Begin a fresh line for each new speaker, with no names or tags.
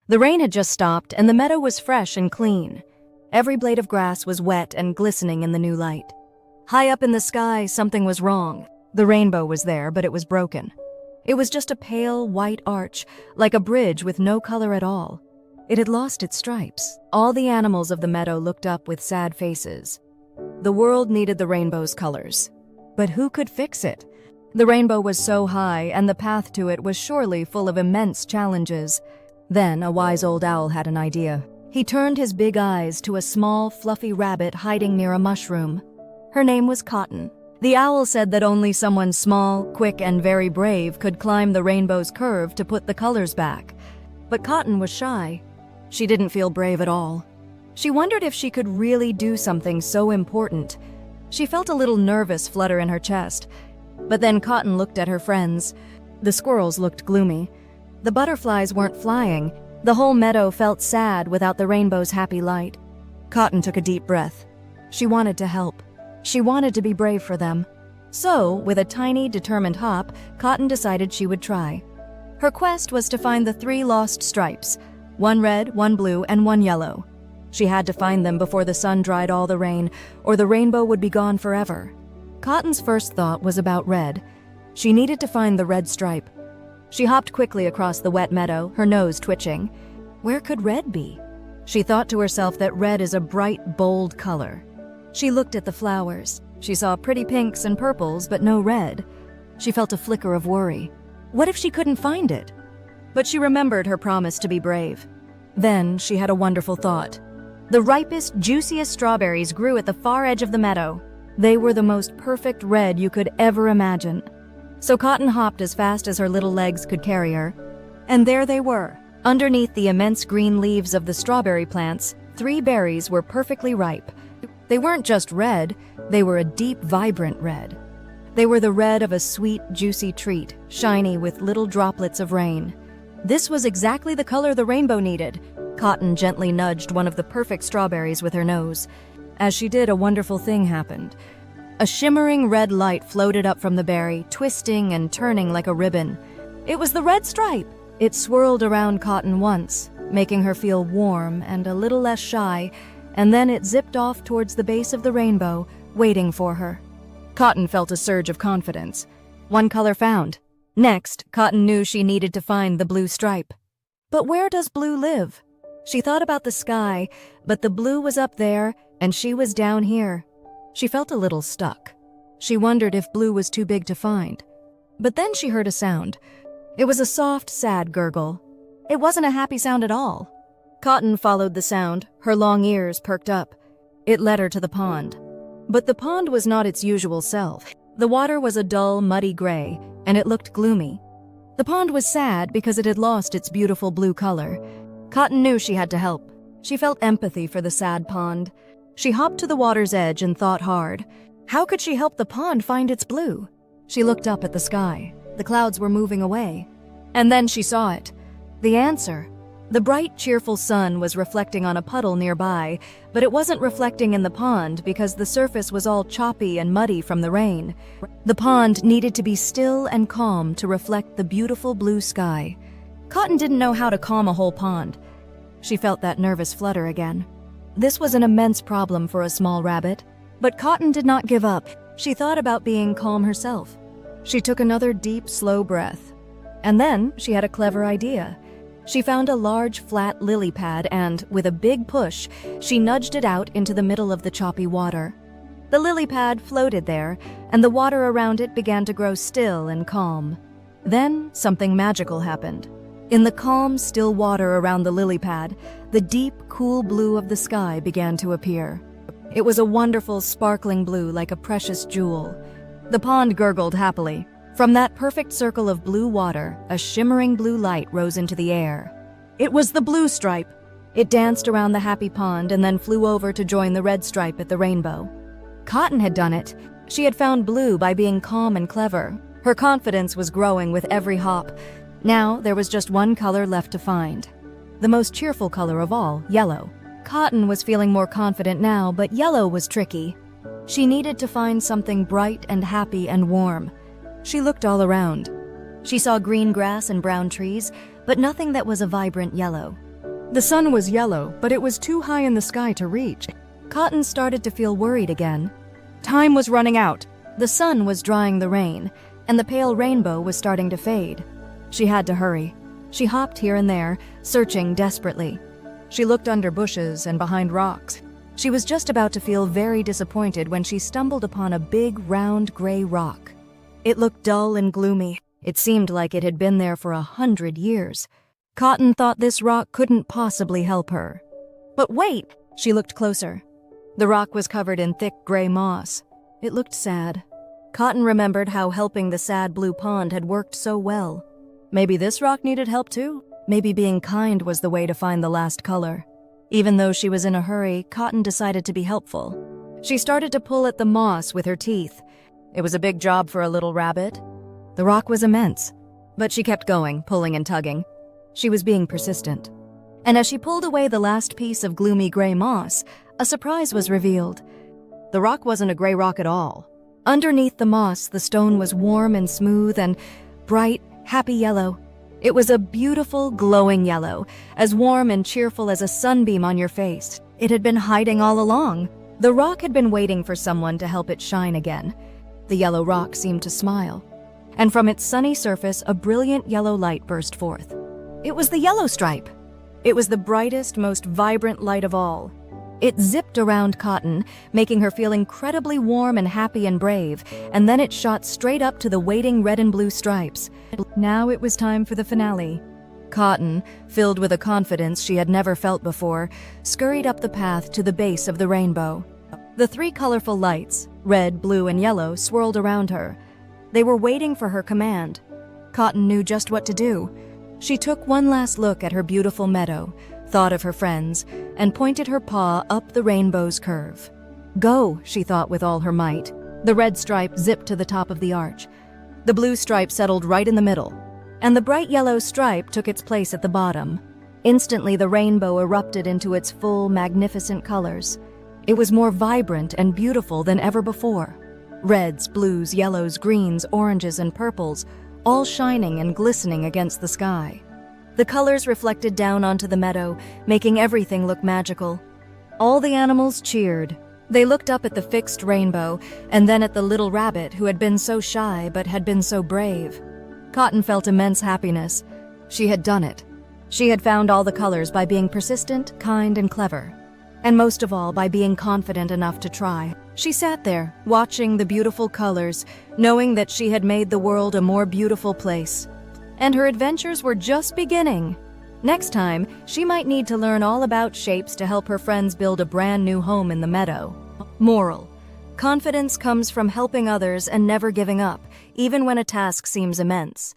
The rain had just stopped, and the meadow was fresh and clean. Every blade of grass was wet and glistening in the new light. High up in the sky, something was wrong. The rainbow was there, but it was broken. It was just a pale, white arch, like a bridge with no color at all. It had lost its stripes. All the animals of the meadow looked up with sad faces. The world needed the rainbow's colors. But who could fix it? The rainbow was so high, and the path to it was surely full of immense challenges. Then a wise old owl had an idea. He turned his big eyes to a small, fluffy rabbit hiding near a mushroom. Her name was Cotton. The owl said that only someone small, quick, and very brave could climb the rainbow's curve to put the colors back. But Cotton was shy. She didn't feel brave at all. She wondered if she could really do something so important. She felt a little nervous flutter in her chest. But then Cotton looked at her friends. The squirrels looked gloomy. The butterflies weren't flying. The whole meadow felt sad without the rainbow's happy light. Cotton took a deep breath. She wanted to help. She wanted to be brave for them. So, with a tiny, determined hop, Cotton decided she would try. Her quest was to find the 3 lost stripes, 1 red, 1 blue, and 1 yellow. She had to find them before the sun dried all the rain, or the rainbow would be gone forever. Cotton's first thought was about red. She needed to find the red stripe. She hopped quickly across the wet meadow, her nose twitching. Where could red be? She thought to herself that red is a bright, bold color. She looked at the flowers. She saw pretty pinks and purples, but no red. She felt a flicker of worry. What if she couldn't find it? But she remembered her promise to be brave. Then she had a wonderful thought. The ripest, juiciest strawberries grew at the far edge of the meadow. They were the most perfect red you could ever imagine. So Cotton hopped as fast as her little legs could carry her. And there they were. Underneath the immense green leaves of the strawberry plants, 3 berries were perfectly ripe. They weren't just red, they were a deep, vibrant red. They were the red of a sweet, juicy treat, shiny with little droplets of rain. This was exactly the color the rainbow needed. Cotton gently nudged one of the perfect strawberries with her nose. As she did, a wonderful thing happened. A shimmering red light floated up from the berry, twisting and turning like a ribbon. It was the red stripe! It swirled around Cotton once, making her feel warm and a little less shy, and then it zipped off towards the base of the rainbow, waiting for her. Cotton felt a surge of confidence. 1 color found. Next, Cotton knew she needed to find the blue stripe. But where does blue live? She thought about the sky, but the blue was up there, and she was down here. She felt a little stuck. She wondered if blue was too big to find. But then she heard a sound. It was a soft, sad gurgle. It wasn't a happy sound at all. Cotton followed the sound, her long ears perked up. It led her to the pond. But the pond was not its usual self. The water was a dull, muddy gray, and it looked gloomy. The pond was sad because it had lost its beautiful blue color. Cotton knew she had to help. She felt empathy for the sad pond. She hopped to the water's edge and thought hard. How could she help the pond find its blue? She looked up at the sky. The clouds were moving away. And then she saw it. The answer. The bright, cheerful sun was reflecting on a puddle nearby, but it wasn't reflecting in the pond because the surface was all choppy and muddy from the rain. The pond needed to be still and calm to reflect the beautiful blue sky. Cotton didn't know how to calm a whole pond. She felt that nervous flutter again. This was an immense problem for a small rabbit. But Cotton did not give up. She thought about being calm herself. She took another deep, slow breath. And then she had a clever idea. She found a large, flat lily pad and, with a big push, she nudged it out into the middle of the choppy water. The lily pad floated there, and the water around it began to grow still and calm. Then something magical happened. In the calm, still water around the lily pad, the deep, cool blue of the sky began to appear. It was a wonderful, sparkling blue like a precious jewel. The pond gurgled happily. From that perfect circle of blue water, a shimmering blue light rose into the air. It was the blue stripe. It danced around the happy pond and then flew over to join the red stripe at the rainbow. Cotton had done it. She had found blue by being calm and clever. Her confidence was growing with every hop. Now there was just 1 color left to find. The most cheerful color of all, yellow. Cotton was feeling more confident now, but yellow was tricky. She needed to find something bright and happy and warm. She looked all around. She saw green grass and brown trees, but nothing that was a vibrant yellow. The sun was yellow, but it was too high in the sky to reach. Cotton started to feel worried again. Time was running out. The sun was drying the rain, and the pale rainbow was starting to fade. She had to hurry. She hopped here and there, searching desperately. She looked under bushes and behind rocks. She was just about to feel very disappointed when she stumbled upon a big, round, gray rock. It looked dull and gloomy. It seemed like it had been there for 100 years. Cotton thought this rock couldn't possibly help her. But wait! She looked closer. The rock was covered in thick gray moss. It looked sad. Cotton remembered how helping the sad blue pond had worked so well. Maybe this rock needed help too? Maybe being kind was the way to find the last color. Even though she was in a hurry, Cotton decided to be helpful. She started to pull at the moss with her teeth. It was a big job for a little rabbit. The rock was immense, but she kept going, pulling and tugging. She was being persistent. And as she pulled away the last piece of gloomy gray moss, a surprise was revealed. The rock wasn't a gray rock at all. Underneath the moss, the stone was warm and smooth and bright, happy yellow. It was a beautiful, glowing yellow, as warm and cheerful as a sunbeam on your face. It had been hiding all along. The rock had been waiting for someone to help it shine again. The yellow rock seemed to smile, and from its sunny surface a brilliant yellow light burst forth. It was the yellow stripe. It was the brightest, most vibrant light of all. It zipped around Cotton, making her feel incredibly warm and happy and brave, and then it shot straight up to the waiting red and blue stripes. Now it was time for the finale. Cotton, filled with a confidence she had never felt before, scurried up the path to the base of the rainbow. The three colorful lights, red, blue, and yellow, swirled around her. They were waiting for her command. Cotton knew just what to do. She took one last look at her beautiful meadow, thought of her friends, and pointed her paw up the rainbow's curve. Go, she thought with all her might. The red stripe zipped to the top of the arch. The blue stripe settled right in the middle, and the bright yellow stripe took its place at the bottom. Instantly, the rainbow erupted into its full, magnificent colors. It was more vibrant and beautiful than ever before. Reds, blues, yellows, greens, oranges, and purples, all shining and glistening against the sky. The colors reflected down onto the meadow, making everything look magical. All the animals cheered. They looked up at the fixed rainbow, and then at the little rabbit who had been so shy but had been so brave. Cotton felt immense happiness. She had done it. She had found all the colors by being persistent, kind, and clever. And most of all, by being confident enough to try. She sat there, watching the beautiful colors, knowing that she had made the world a more beautiful place. And her adventures were just beginning. Next time, she might need to learn all about shapes to help her friends build a brand new home in the meadow. Moral: confidence comes from helping others and never giving up, even when a task seems immense.